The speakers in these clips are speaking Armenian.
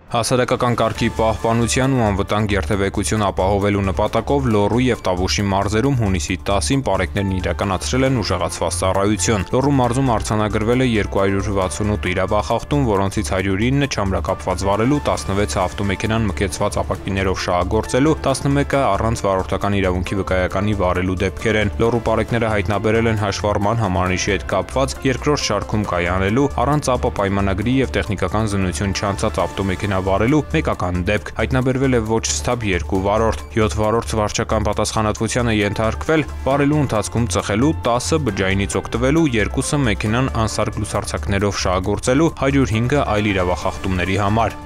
Հասարակական կարգի պահպանության ու անվտանգ երթևեկություն ապահովելու նպատակով Լոռու և Տավուշի մարզերում հունիսի 10-ին պարեկներն իրականացրել են ուժեղացված ծառայություն։ Լոռու մարզում արձանագրվել է 268 իրավախախտում, որոնցից 109-ը չամրակապված վարելու, 16-ը ավտոմեքենան մկեցված ապակիներով շահագործելու, 11-ը առանց վարորդական իրավունքի վկայականի վարելու դեպքեր են։ Լոռու պարեկները հայտնաբերել են հաշվառման համանիշի հետ կապված երկրորդ շարքում կայանելու, առանց ԱՊ պայմանագրի և տեխնիկական զննություն չանցած ավտոմեքենա վարելու մեկական դեպք, հայտնաբերվել է ոչ սթափ 2 վարորդ, 7 վարորդ վարչական պատասխանատվության է ենթարկվել վարելու ընթացքում ծխելու, 10-ը բջջայինից օգտվելու, 2-ը մեքենան անսարք լուսարձակներով շահագործելու, 105-ը այլ իրավախախտումների համար։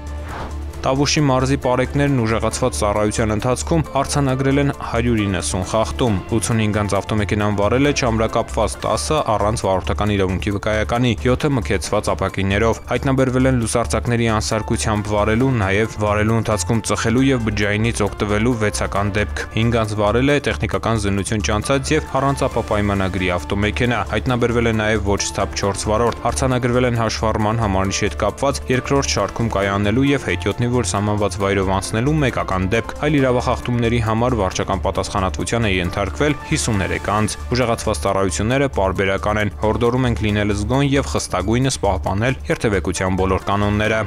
Տավուշի մարզի պարեկներն ուժեղացված ծառայության ընթացքում արձանագրել են 190 խախտում, 85 ավտոմեքենան վարել է չամրակապված, 10-ը առանց վարորդական իրավունքի վկայականի, 7-ը մկեցված ապակիներով, հայտնաբերվել են լուսարձակների անսարքությամբ վարելու, նաև վարելու ընթացքում ծխելու և բջջայինից օգտվելու 6-ական դեպք, 5 վարել է տեխնիկական զննություն չանցած և առանց ԱՊ պայմանագրի ավտոմեքենա, հայտնաբերվել է նաև ոչ սթափ 4 վարորդ, արձանագրվել են հաշվառման համանիշի հետ կապված երկրորդ շարքում կայանելու և հետիոտնի որ սահմանված վայրով անցնելու մեկական դեպք, այլ իրավախախտումների համար վարչական պատասխանատվության է ենթարկվել 53 անձ։ Ուժեղացված ծառայությունները պարբերական են, հորդորում ենք լինել զգոն և խստագույնս պահպանել երթևեկության բոլոր կանոնները։